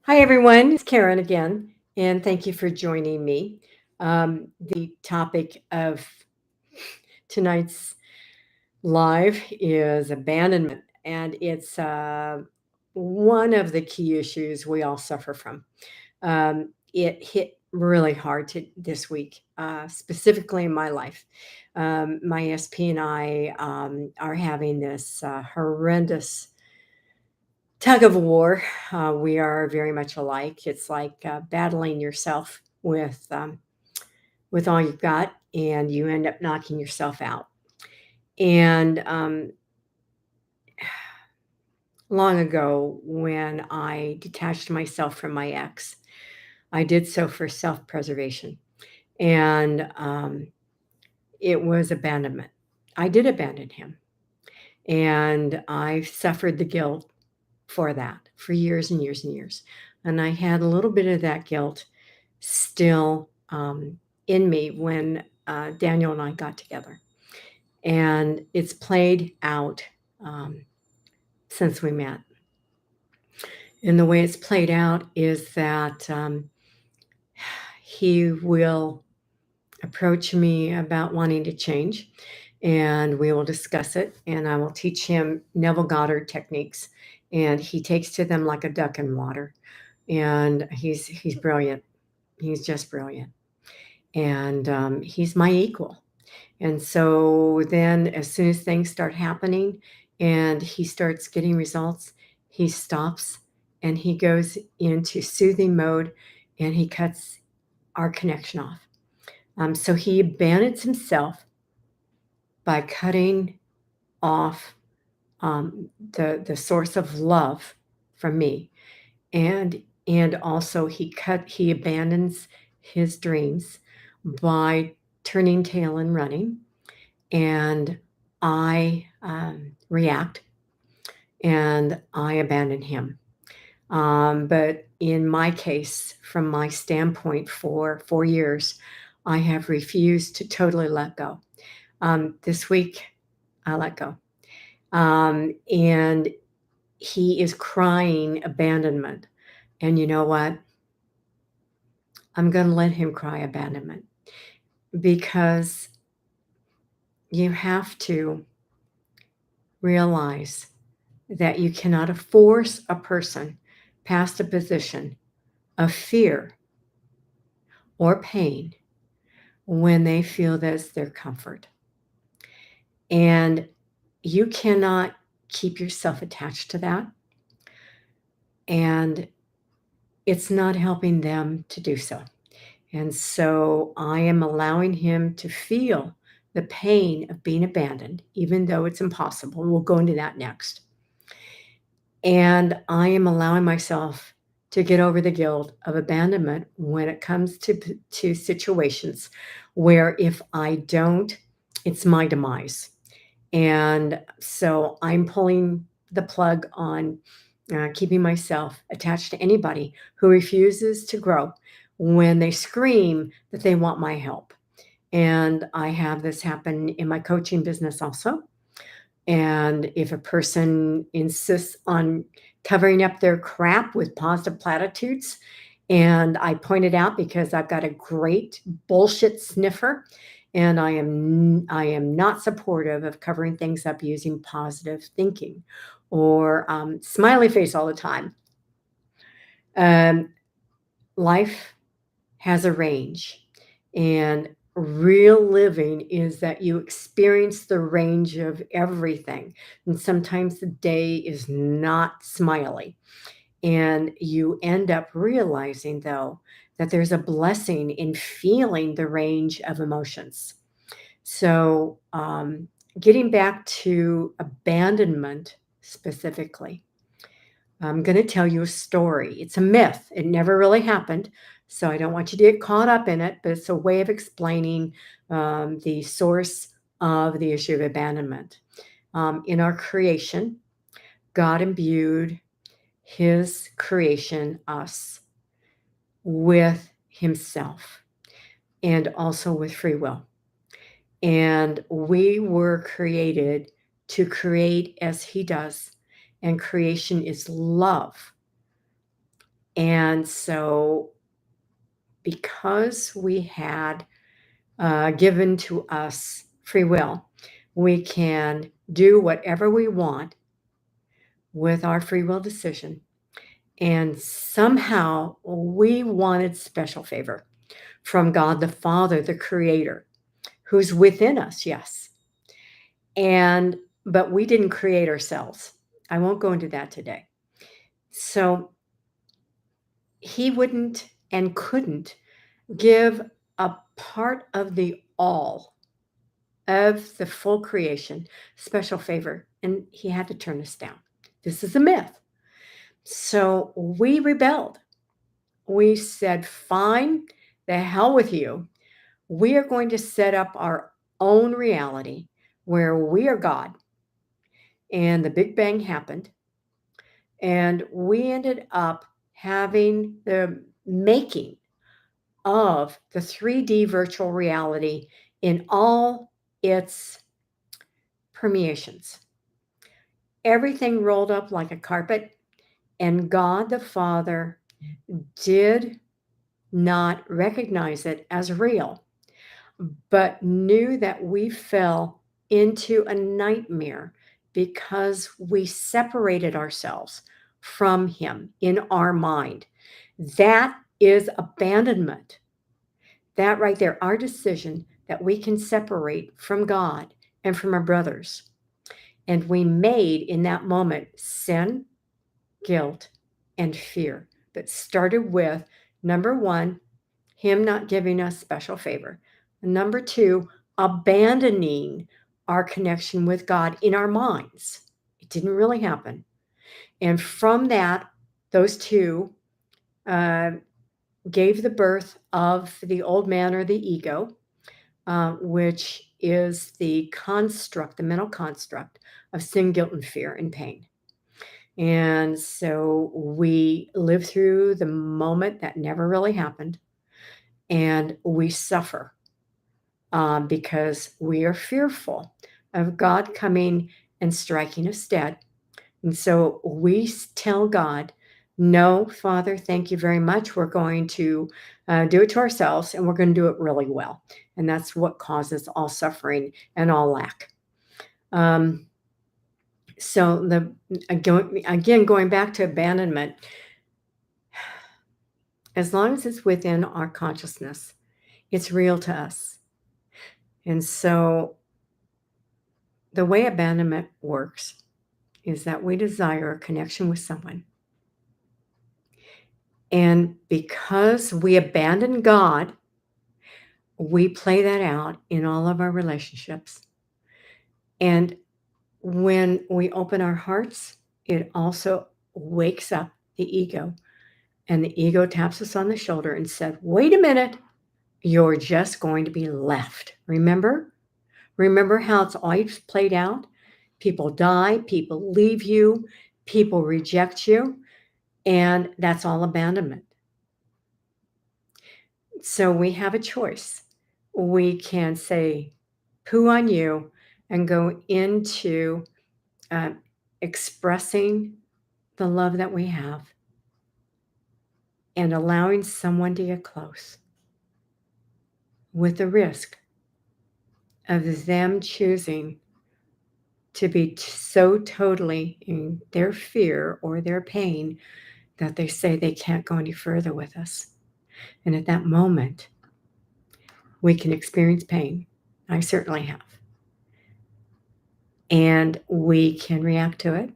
Hi, everyone. It's Karen again, and thank you for joining me. The topic of tonight's live is abandonment, and it's one of the key issues we all suffer from. It hit really hard this week, specifically in my life. My SP and I are having this horrendous tug of war. We are very much alike. It's like battling yourself with all you've got, and you end up knocking yourself out. And long ago, when I detached myself from my ex, I did so for self-preservation, and it was abandonment. I did abandon him, and I suffered the guilt for that for years and years and years. And I had a little bit of that guilt still in me when Daniel and I got together. And it's played out um, since we met. And the way it's played out is that he will approach me about wanting to change, and we will discuss it. And I will teach him Neville Goddard techniques, and he takes to them like a duck in water. And he's brilliant. He's just brilliant, and he's my equal. And so then, as soon as things start happening and he starts getting results, he stops and he goes into soothing mode and he cuts our connection off. So he abandons himself by cutting off the source of love from me, and also he abandons his dreams by turning tail and running, and I react and I abandon him. But in my case, from my standpoint, for 4 years, I have refused to totally let go. This week, I let go. And he is crying abandonment. And you know what? I'm going to let him cry abandonment because you have to realize that you cannot force a person past a position of fear or pain when they feel that's their comfort. And you cannot keep yourself attached to that. And it's not helping them to do so. And so I am allowing him to feel the pain of being abandoned, even though it's impossible. We'll go into that next. And I am allowing myself to get over the guilt of abandonment when it comes to situations where if I don't, it's my demise. And so I'm pulling the plug on keeping myself attached to anybody who refuses to grow when they scream that they want my help. And I have this happen in my coaching business also. And if a person insists on covering up their crap with positive platitudes, and I point it out because I've got a great bullshit sniffer, and I am not supportive of covering things up using positive thinking or smiley face all the time. Um, Life has a range, and real living is that you experience the range of everything. And sometimes the day is not smiley. And you end up realizing, though, that there's a blessing in feeling the range of emotions. So, getting back to abandonment specifically, I'm going to tell you a story. It's a myth. It never really happened. So I don't want you to get caught up in it, but it's a way of explaining the source of the issue of abandonment. In our creation, God imbued his creation, us, with himself and also with free will. And we were created to create as he does. And creation is love. And so because we had given to us free will, we can do whatever we want with our free will decision. And somehow we wanted special favor from God the Father, the Creator, who's within us, yes. But we didn't create ourselves. I won't go into that today. So he wouldn't and couldn't give a part of the all of the full creation special favor, and he had to turn us down. This is a myth. So we rebelled. We said, fine, the hell with you. We are going to set up our own reality where we are God. And the Big Bang happened. And we ended up having the making of the 3D virtual reality in all its permeations. Everything rolled up like a carpet, and God the Father did not recognize it as real, but knew that we fell into a nightmare because we separated ourselves from Him in our mind. That is abandonment. That right there, our decision that we can separate from God and from our brothers. And we made in that moment sin, guilt, and fear that started with number one, Him not giving us special favor. Number two, abandoning our connection with God in our minds. It didn't really happen. And from that, those two uh, gave the birth of the old man or the ego, which is the construct, the mental construct of sin, guilt, and fear and pain. And so we live through the moment that never really happened, and we suffer because we are fearful of God coming and striking us dead. And so we tell God, no, Father, thank you very much. We're going to do it to ourselves, and we're going to do it really well. And that's what causes all suffering and all lack. So again, going back to abandonment, as long as it's within our consciousness, it's real to us. And so the way abandonment works is that we desire a connection with someone. And because we abandon God, we play that out in all of our relationships. And when we open our hearts, it also wakes up the ego. And the ego taps us on the shoulder and said, wait a minute, you're just going to be left. Remember? Remember how it's always played out? People die, people leave you, people reject you, and that's all abandonment. So we have a choice. We can say, poo on you, and go into expressing the love that we have and allowing someone to get close with the risk of them choosing to be so totally in their fear or their pain that they say they can't go any further with us. And at that moment, we can experience pain. I certainly have. And we can react to it,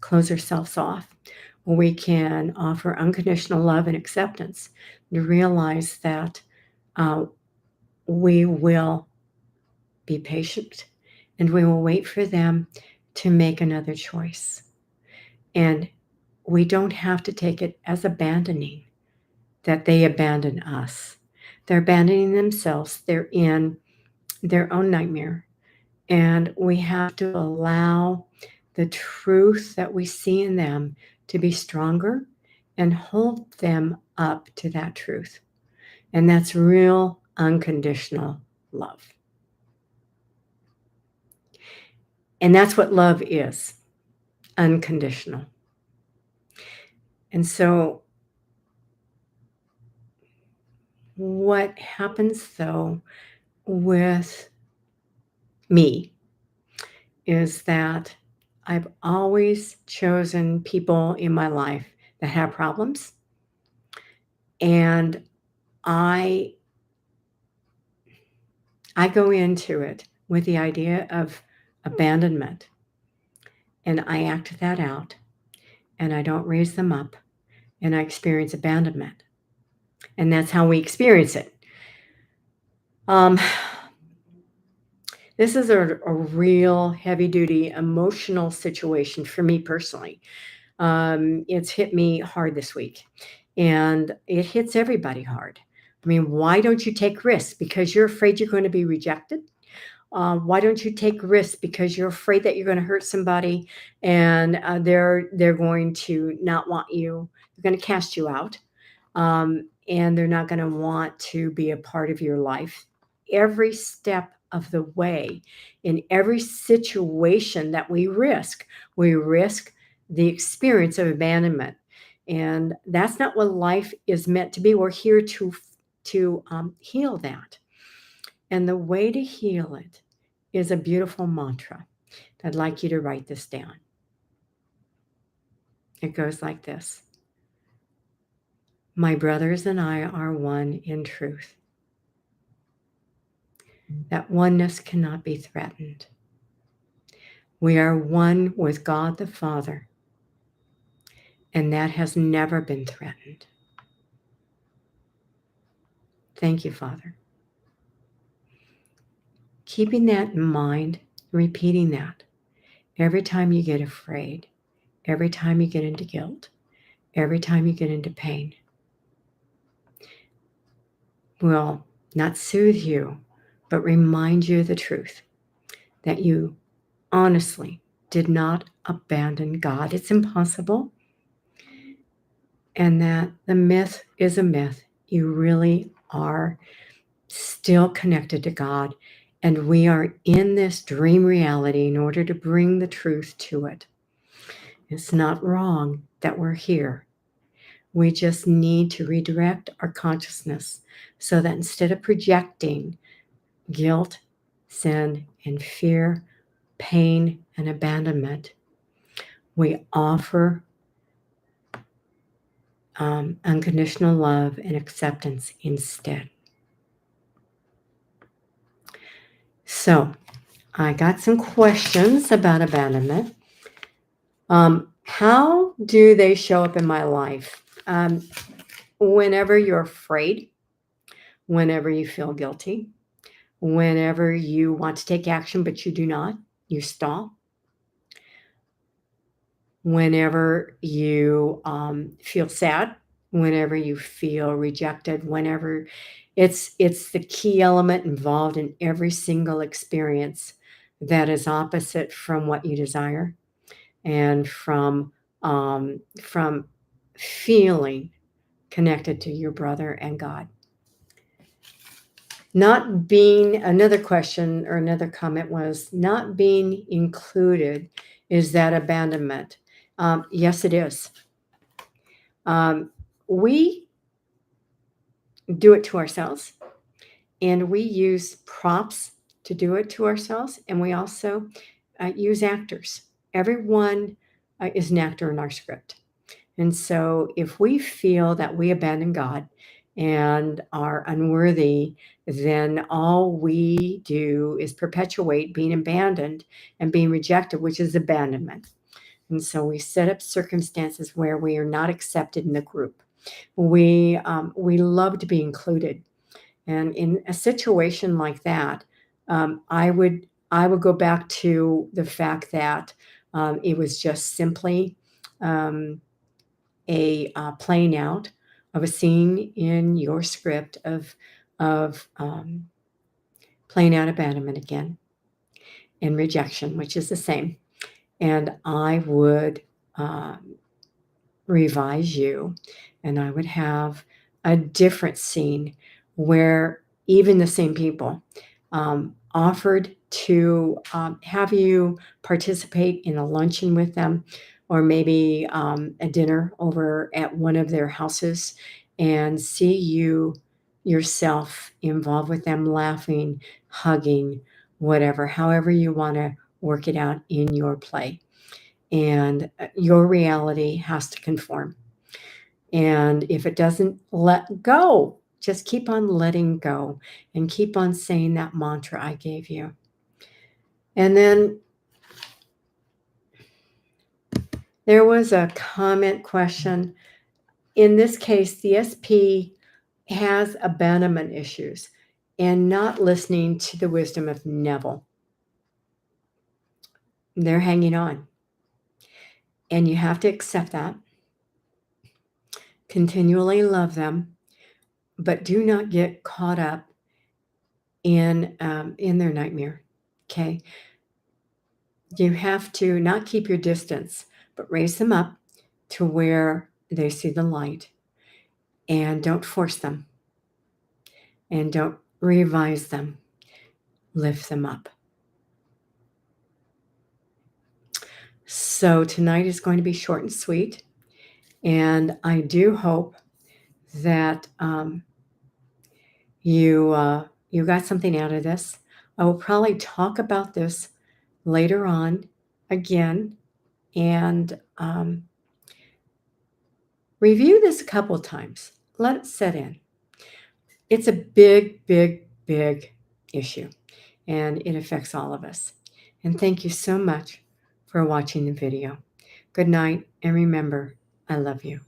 close ourselves off. We can offer unconditional love and acceptance to realize that we will be patient and we will wait for them to make another choice. And we don't have to take it as abandoning that they abandon us. They're abandoning themselves. They're in their own nightmare. And we have to allow the truth that we see in them to be stronger and hold them up to that truth. And that's real unconditional love. And that's what love is, unconditional. And so What happens though with me is that I've always chosen people in my life that have problems, and I I go into it with the idea of abandonment, and I act that out, and I don't raise them up, and I experience abandonment, and that's how we experience it. Um, this is a real heavy duty emotional situation for me personally. It's hit me hard this week, and it hits everybody hard. I mean, why don't you take risks? Because you're afraid you're going to be rejected? Why don't you take risks? Because you're afraid that you're going to hurt somebody, and they're going to not want you. They're going to cast you out, and they're not going to want to be a part of your life. Every step of the way, in every situation that we risk the experience of abandonment, and that's not what life is meant to be. We're here to heal that, and the way to heal it is a beautiful mantra. I'd like you to write this down. It goes like this: My brothers and I are one in truth. That oneness cannot be threatened. We are one with God the Father, and that has never been threatened. Thank you, Father. Keeping that in mind, repeating that every time you get afraid, every time you get into guilt, every time you get into pain, will not soothe you, but remind you of the truth that you honestly did not abandon God. It's impossible. And that the myth is a myth. You really are still connected to God. And we are in this dream reality in order to bring the truth to it. It's not wrong that we're here. We just need to redirect our consciousness so that instead of projecting guilt, sin, and fear, pain, and abandonment, we offer unconditional love and acceptance instead. So, I got some questions about abandonment. How do they show up in my life? Whenever you're afraid, whenever you feel guilty, whenever you want to take action but you do not, you stall. Whenever you feel sad, whenever you feel rejected, whenever it's the key element involved in every single experience that is opposite from what you desire, and from feeling connected to your brother and God. Not being, another question or another comment was, not being included, is that abandonment? Yes, it is. We do it to ourselves, and we use props to do it to ourselves, and we also use actors. Everyone is an actor in our script. And so if we feel that we abandon God and are unworthy, then all we do is perpetuate being abandoned and being rejected, which is abandonment. And so we set up circumstances where we are not accepted in the group. We love to be included. And in a situation like that, I would go back to the fact that it was just simply a playing out of a scene in your script of playing out abandonment again and rejection, which is the same. And I would revise you, and I would have a different scene where even the same people offered to have you participate in a luncheon with them, or maybe a dinner over at one of their houses, and see you yourself involved with them, laughing, hugging, whatever, however you want to work it out in your play. And your reality has to conform. And if it doesn't, let go. Just keep on letting go and keep on saying that mantra I gave you. And then there was a comment question. In this case, the SP has abandonment issues and not listening to the wisdom of Neville. They're hanging on. And you have to accept that. Continually love them, but do not get caught up in their nightmare. Okay. You have to not keep your distance, but raise them up to where they see the light, and don't force them, and don't revise them. Lift them up. So tonight is going to be short and sweet, and I do hope that you got something out of this. I will probably talk about this later on again, and review this a couple times. Let it set in. It's a big, big, big issue, and it affects all of us. And thank you so much for watching the video. Good night, and remember, I love you.